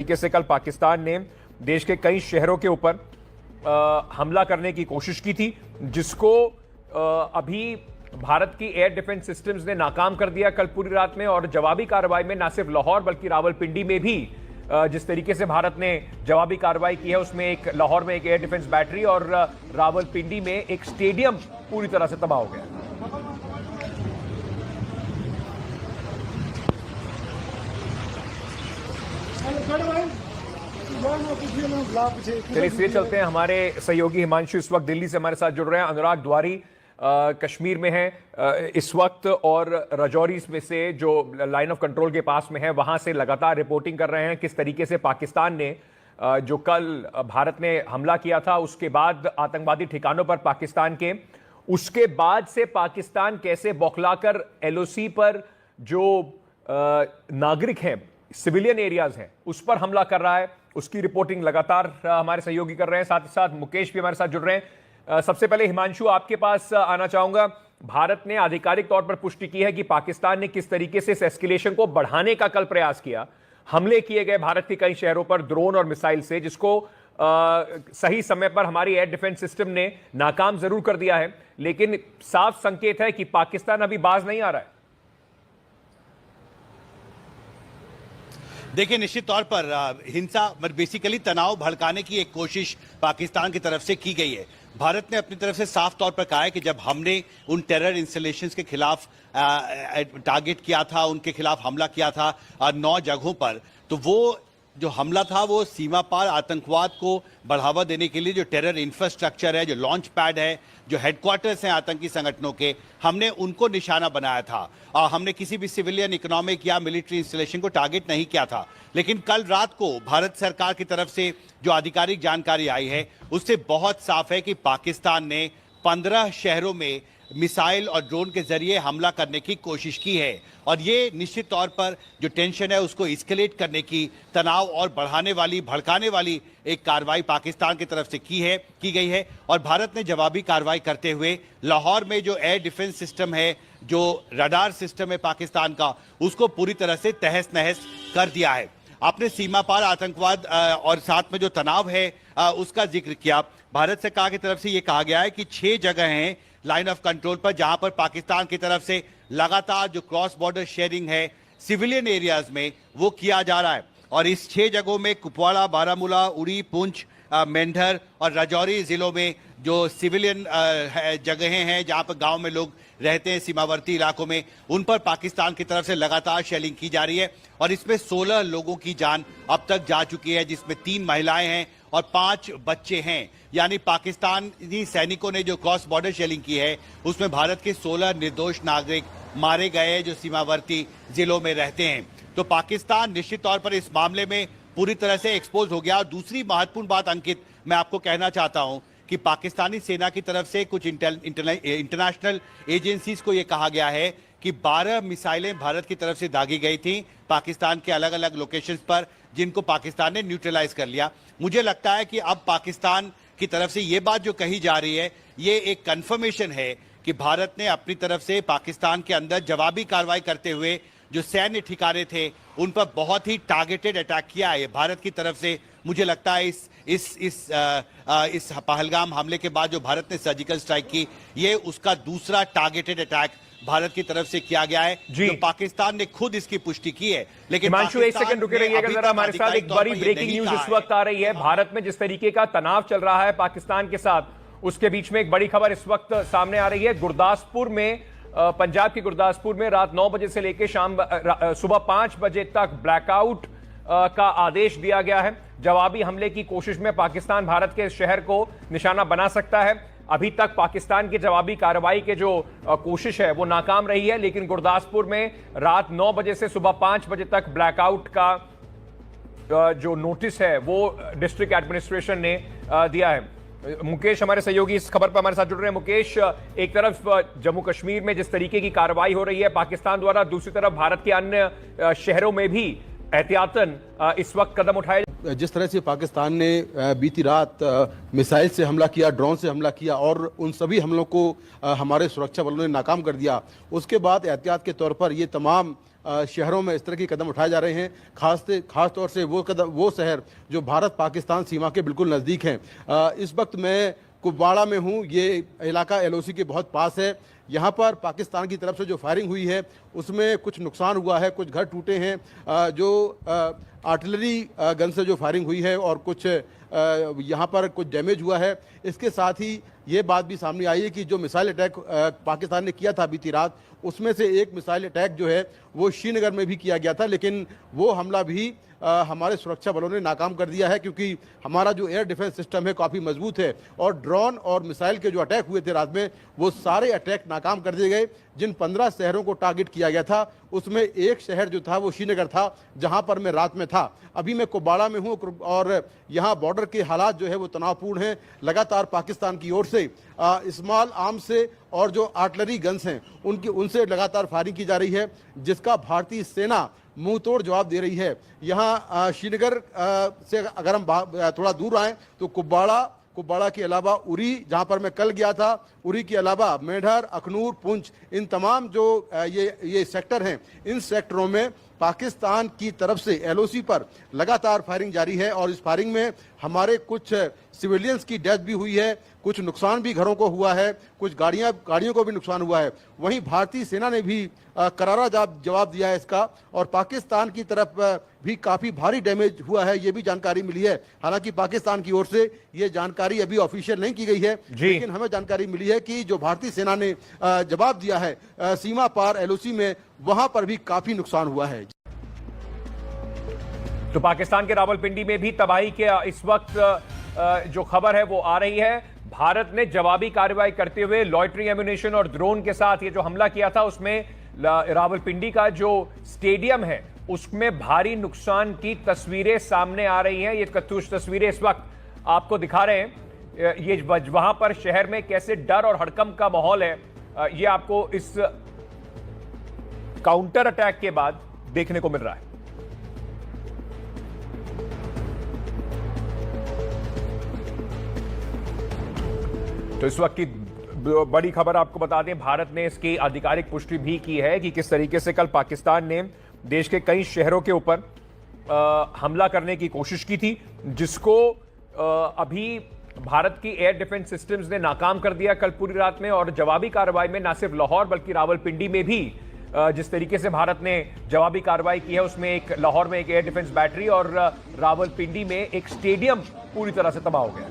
तरीके से कल पाकिस्तान ने देश के कई शहरों के ऊपर हमला करने की कोशिश की थी, जिसको अभी भारत की एयर डिफेंस सिस्टम्स ने नाकाम कर दिया कल पूरी रात में। और जवाबी कार्रवाई में न सिर्फ लाहौर बल्कि रावलपिंडी में भी जिस तरीके से भारत ने जवाबी कार्रवाई की है, उसमें एक लाहौर में एक एयर डिफेंस बैटरी और रावलपिंडी में एक स्टेडियम पूरी तरह से तबाह हो गया। चलिए इसलिए चलते हैं, हमारे सहयोगी हिमांशु इस वक्त दिल्ली से हमारे साथ जुड़ रहे हैं। अनुराग द्वारी कश्मीर में है इस वक्त और राजौरी में से जो लाइन ऑफ कंट्रोल के पास में है, वहां से लगातार रिपोर्टिंग कर रहे हैं किस तरीके से पाकिस्तान ने जो कल भारत ने हमला किया था उसके बाद आतंकवादी ठिकानों पर पाकिस्तान के, उसके बाद से पाकिस्तान कैसे बौखलाकर एलओसी पर जो नागरिक हैं, सिविलियन एरियाज हैं, उस पर हमला कर रहा है, उसकी रिपोर्टिंग लगातार हमारे सहयोगी कर रहे हैं। साथ ही साथ मुकेश भी हमारे साथ जुड़ रहे हैं। सबसे पहले हिमांशु आपके पास आना चाहूंगा। भारत ने आधिकारिक तौर पर पुष्टि की है कि पाकिस्तान ने किस तरीके से इस एस्केलेशन को बढ़ाने का कल प्रयास किया। हमले किए गए भारत के कई शहरों पर ड्रोन और मिसाइल से, जिसको सही समय पर हमारी एयर डिफेंस सिस्टम ने नाकाम जरूर कर दिया है, लेकिन साफ संकेत है कि पाकिस्तान अभी बाज नहीं आ रहा है। देखिए, निश्चित तौर पर हिंसा बेसिकली तनाव भड़काने की एक कोशिश पाकिस्तान की तरफ से की गई है। भारत ने अपनी तरफ से साफ तौर पर कहा है कि जब हमने उन टेरर इंस्टॉलेशंस के खिलाफ टारगेट किया था, उनके खिलाफ हमला किया था 9 जगहों पर, तो वो जो हमला था वो सीमा पार आतंकवाद को बढ़ावा देने के लिए जो टेरर इंफ्रास्ट्रक्चर है, जो लॉन्च पैड है, जो हेडक्वार्टर्स हैं आतंकी संगठनों के, हमने उनको निशाना बनाया था। हमने किसी भी सिविलियन, इकोनॉमिक या मिलिट्री इंस्टॉलेशन को टारगेट नहीं किया था। लेकिन कल रात को भारत सरकार की तरफ से जो आधिकारिक जानकारी आई है उससे बहुत साफ है कि पाकिस्तान ने 15 शहरों में मिसाइल और ड्रोन के जरिए हमला करने की कोशिश की है। और ये निश्चित तौर पर जो टेंशन है उसको एस्केलेट करने की, तनाव और बढ़ाने वाली, भड़काने वाली एक कार्रवाई पाकिस्तान की तरफ से की गई है। और भारत ने जवाबी कार्रवाई करते हुए लाहौर में जो एयर डिफेंस सिस्टम है, जो रडार सिस्टम है पाकिस्तान का, उसको पूरी तरह से तहस नहस कर दिया है। आपने सीमा पार आतंकवाद और साथ में जो तनाव है उसका जिक्र किया। भारत सरकार की तरफ से ये कहा गया है कि 6 जगह हैं लाइन ऑफ कंट्रोल पर जहां पर पाकिस्तान की तरफ से लगातार जो क्रॉस बॉर्डर शेयरिंग है सिविलियन एरियाज में वो किया जा रहा है। और इस 6 जगहों में कुपवाड़ा, बारामूला, उड़ी, पुंछ, मेंढर और राजौरी जिलों में जो सिविलियन जगहें हैं जहां पर गांव में लोग रहते हैं, सीमावर्ती इलाकों में, उन पर पाकिस्तान की तरफ से लगातार शेलिंग की जा रही है। और इसमें 16 लोगों की जान अब तक जा चुकी है, जिसमें 3 महिलाएं हैं और 5 बच्चे हैं। यानी पाकिस्तानी सैनिकों ने जो क्रॉस बॉर्डर शेलिंग की है उसमें भारत के 16 निर्दोष नागरिक मारे गए जो सीमावर्ती जिलों में रहते हैं। तो पाकिस्तान निश्चित तौर पर इस मामले में पूरी तरह से एक्सपोज हो गया। और दूसरी महत्वपूर्ण बात अंकित मैं आपको कहना चाहता हूं कि पाकिस्तानी सेना की तरफ से कुछ इंटरनेशनल एजेंसीज को यह कहा गया है कि 12 मिसाइलें भारत की तरफ से दागी गई थी पाकिस्तान के अलग अलग लोकेशंस पर, जिनको पाकिस्तान ने न्यूट्रलाइज कर लिया। मुझे लगता है कि अब पाकिस्तान की तरफ से ये बात जो कही जा रही है ये एक कंफर्मेशन है कि भारत ने अपनी तरफ से पाकिस्तान के अंदर जवाबी कार्रवाई करते हुए जो सैन्य ठिकाने थे उन पर बहुत ही टारगेटेड अटैक किया है भारत की तरफ से। मुझे लगता है इस पहलगाम हमले के बाद जो भारत ने सर्जिकल स्ट्राइक की, ये उसका दूसरा टारगेटेड अटैक भारत की तरफ से किया गया है, जो पाकिस्तान ने खुद इसकी पुष्टि की है। लेकिन हिमांशु एक सेकंड रुके रहिएगा जरा, हमारे साथ एक बड़ी ब्रेकिंग न्यूज इस वक्त आ रही है। भारत में जिस तरीके का तनाव चल रहा है पाकिस्तान के साथ, उसके बीच में एक बड़ी खबर इस वक्त सामने आ रही है। गुरदासपुर में, पंजाब के गुरदासपुर में रात 9 बजे से लेकर सुबह 5 बजे तक ब्लैकआउट का आदेश दिया गया है। जवाबी हमले की कोशिश में पाकिस्तान भारत के शहर को निशाना बना सकता है। अभी तक पाकिस्तान की जवाबी कार्रवाई के जो कोशिश है वो नाकाम रही है, लेकिन गुरदासपुर में रात 9 बजे से सुबह 5 बजे तक ब्लैकआउट का जो नोटिस है वो डिस्ट्रिक्ट एडमिनिस्ट्रेशन ने दिया है। मुकेश हमारे सहयोगी इस खबर पर हमारे साथ जुड़ रहे हैं। मुकेश, एक तरफ जम्मू कश्मीर में जिस तरीके की कार्रवाई हो रही है पाकिस्तान द्वारा, दूसरी तरफ भारत के अन्य शहरों में भी एहतियातन इस वक्त कदम उठाए। जिस तरह से पाकिस्तान ने बीती रात मिसाइल से हमला किया, ड्रोन से हमला किया और उन सभी हमलों को हमारे सुरक्षा बलों ने नाकाम कर दिया, उसके बाद एहतियात के तौर पर ये तमाम शहरों में इस तरह के कदम उठाए जा रहे हैं। खास तौर से वो शहर जो भारत पाकिस्तान सीमा के बिल्कुल नज़दीक हैं। इस वक्त मैं कुपवाड़ा में हूँ। ये इलाका LOC के बहुत पास है। यहाँ पर पाकिस्तान की तरफ से जो फायरिंग हुई है उसमें कुछ नुकसान हुआ है, कुछ घर टूटे हैं। जो आर्टिलरी गन से जो फायरिंग हुई है और कुछ यहाँ पर कुछ डैमेज हुआ है। इसके साथ ही ये बात भी सामने आई है कि जो मिसाइल अटैक पाकिस्तान ने किया था बीती रात, उसमें से एक मिसाइल अटैक जो है वो श्रीनगर में भी किया गया था, लेकिन वो हमला भी हमारे सुरक्षा बलों ने नाकाम कर दिया है, क्योंकि हमारा जो एयर डिफेंस सिस्टम है काफ़ी मजबूत है। और ड्रोन और मिसाइल के जो अटैक हुए थे रात में, वो सारे अटैक नाकाम कर दिए गए। जिन 15 शहरों को टारगेट किया गया था उसमें एक शहर जो था वो श्रीनगर था, जहां पर मैं रात में था। अभी मैं कुपवाड़ा में हूं और यहां बॉर्डर के हालात जो है वो तनावपूर्ण हैं। लगातार पाकिस्तान की ओर से स्मॉल आर्म्स से और जो आर्टिलरी गन्स हैं उनसे लगातार फायरिंग की जा रही है, जिसका भारतीय सेना मुंह तोड़ जवाब दे रही है। यहाँ श्रीनगर से अगर हम थोड़ा दूर आएँ तो कुपवाड़ा के अलावा उरी, जहाँ पर मैं कल गया था, उरी के अलावा मेढर, अखनूर, पुंछ, इन तमाम जो ये सेक्टर हैं, इन सेक्टरों में पाकिस्तान की तरफ से LOC पर लगातार फायरिंग जारी है। और इस फायरिंग में हमारे कुछ सिविलियंस की डेथ भी हुई है, कुछ नुकसान भी घरों को हुआ है, कुछ गाड़ियों को भी नुकसान हुआ है। वहीं भारतीय सेना ने भी करारा जवाब दिया है इसका, और पाकिस्तान की तरफ भी काफ़ी भारी डैमेज हुआ है, ये भी जानकारी मिली है। हालांकि पाकिस्तान की ओर से ये जानकारी अभी ऑफिशियल नहीं की गई है, लेकिन हमें जानकारी मिली है कि जो भारतीय सेना ने जवाब दिया है सीमा पार LOC में, वहां पर भी काफ़ी नुकसान हुआ है। तो पाकिस्तान के रावलपिंडी में भी तबाही के इस वक्त जो खबर है वो आ रही है। भारत ने जवाबी कार्रवाई करते हुए लॉयटरिंग एम्यूनेशन और ड्रोन के साथ ये जो हमला किया था, उसमें रावलपिंडी का जो स्टेडियम है उसमें भारी नुकसान की तस्वीरें सामने आ रही हैं। ये कत्यूश तस्वीरें इस वक्त आपको दिखा रहे हैं। ये वहां पर शहर में कैसे डर और हड़कंप का माहौल है, ये आपको इस काउंटर अटैक के बाद देखने को मिल रहा है। तो इस वक्त की बड़ी खबर आपको बता दें, भारत ने इसकी आधिकारिक पुष्टि भी की है कि किस तरीके से कल पाकिस्तान ने देश के कई शहरों के ऊपर हमला करने की कोशिश की थी, जिसको अभी भारत की एयर डिफेंस सिस्टम्स ने नाकाम कर दिया कल पूरी रात में। और जवाबी कार्रवाई में न सिर्फ लाहौर बल्कि रावलपिंडी में भी जिस तरीके से भारत ने जवाबी कार्रवाई की है, उसमें एक लाहौर में एक एयर डिफेंस बैटरी और रावलपिंडी में एक स्टेडियम पूरी तरह से तबाह हो गया।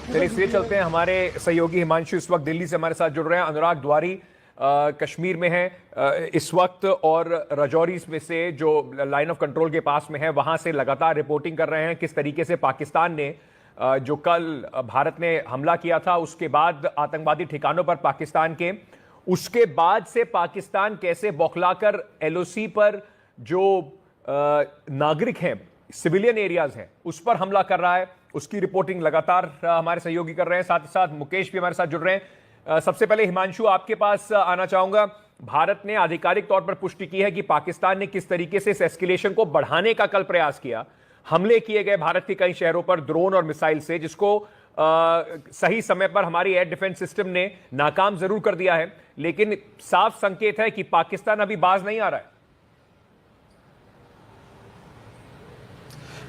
चलिए इसलिए चलते हैं, हमारे सहयोगी हिमांशु इस वक्त दिल्ली से हमारे साथ जुड़ रहे हैं। अनुराग द्वारी कश्मीर में है इस वक्त, और राजौरी में से जो लाइन ऑफ कंट्रोल के पास में है वहां से लगातार रिपोर्टिंग कर रहे हैं किस तरीके से पाकिस्तान ने जो कल भारत ने हमला किया था उसके बाद आतंकवादी ठिकानों पर पाकिस्तान के, उसके बाद से पाकिस्तान कैसे बौखलाकर LOC पर जो नागरिक हैं, सिविलियन एरियाज हैं, उस पर हमला कर रहा है, उसकी रिपोर्टिंग लगातार हमारे सहयोगी कर रहे हैं। साथ ही साथ मुकेश भी हमारे साथ जुड़ रहे हैं। सबसे पहले हिमांशु, आपके पास आना चाहूंगा। भारत ने आधिकारिक तौर पर पुष्टि की है कि पाकिस्तान ने किस तरीके से इस एस्केलेशन को बढ़ाने का कल प्रयास किया। हमले किए गए भारत के कई शहरों पर ड्रोन और मिसाइल से, जिसको सही समय पर हमारी एयर डिफेंस सिस्टम ने नाकाम जरूर कर दिया है, लेकिन साफ संकेत है कि पाकिस्तान अभी बाज नहीं आ रहा है।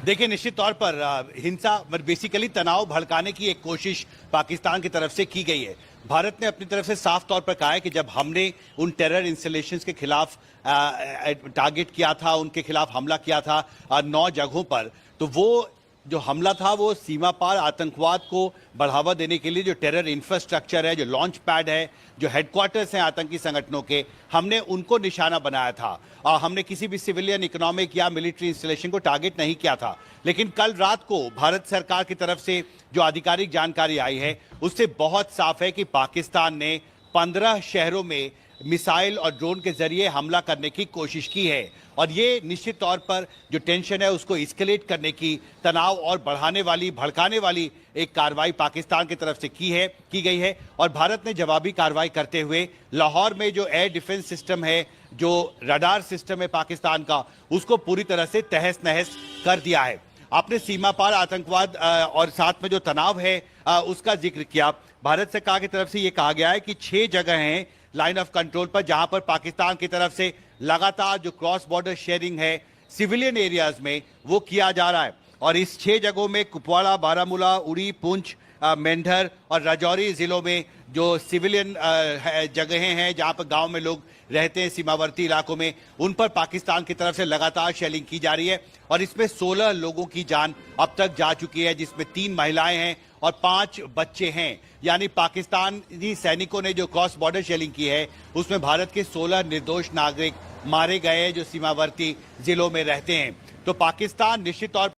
देखिए, निश्चित तौर पर हिंसा बेसिकली तनाव भड़काने की एक कोशिश पाकिस्तान की तरफ से की गई है। भारत ने अपनी तरफ से साफ तौर पर कहा है कि जब हमने उन टेरर इंस्टॉलेशंस के खिलाफ टारगेट किया था, उनके खिलाफ हमला किया था 9 जगहों पर, तो वो जो हमला था वो सीमा पार आतंकवाद को बढ़ावा देने के लिए जो टेरर इंफ्रास्ट्रक्चर है, जो लॉन्च पैड है, जो हेडक्वार्टर्स हैं आतंकी संगठनों के, हमने उनको निशाना बनाया था। और हमने किसी भी सिविलियन, इकोनॉमिक या मिलिट्री इंस्टॉलेशन को टारगेट नहीं किया था। लेकिन कल रात को भारत सरकार की तरफ से जो आधिकारिक जानकारी आई है उससे बहुत साफ है कि पाकिस्तान ने 15 शहरों में मिसाइल और ड्रोन के जरिए हमला करने की कोशिश की है और ये निश्चित तौर पर जो टेंशन है उसको एस्केलेट करने की, तनाव और बढ़ाने वाली, भड़काने वाली एक कार्रवाई पाकिस्तान की तरफ से की गई है। और भारत ने जवाबी कार्रवाई करते हुए लाहौर में जो एयर डिफेंस सिस्टम है, जो रडार सिस्टम है पाकिस्तान का, उसको पूरी तरह से तहस नहस कर दिया है। आपने सीमा पार आतंकवाद और साथ में जो तनाव है उसका जिक्र किया। भारत सरकार की तरफ से ये कहा गया है कि 6 जगह हैं लाइन ऑफ कंट्रोल पर जहां पर पाकिस्तान की तरफ से लगातार जो क्रॉस बॉर्डर शेयरिंग है सिविलियन एरियाज में वो किया जा रहा है। और इस 6 जगहों में कुपवाड़ा, बारामूला, उड़ी, पुंछ, मेंढर और राजौरी जिलों में जो सिविलियन जगहें हैं जहां पर गांव में लोग रहते हैं सीमावर्ती इलाकों में, उन पर पाकिस्तान की तरफ से लगातार शेलिंग की जा रही है। और इसमें 16 लोगों की जान अब तक जा चुकी है, जिसमें 3 महिलाएं हैं और 5 बच्चे हैं। यानी पाकिस्तानी सैनिकों ने जो क्रॉस बॉर्डर शेलिंग की है उसमें भारत के 16 निर्दोष नागरिक मारे गए जो सीमावर्ती जिलों में रहते हैं। तो पाकिस्तान निश्चित तौर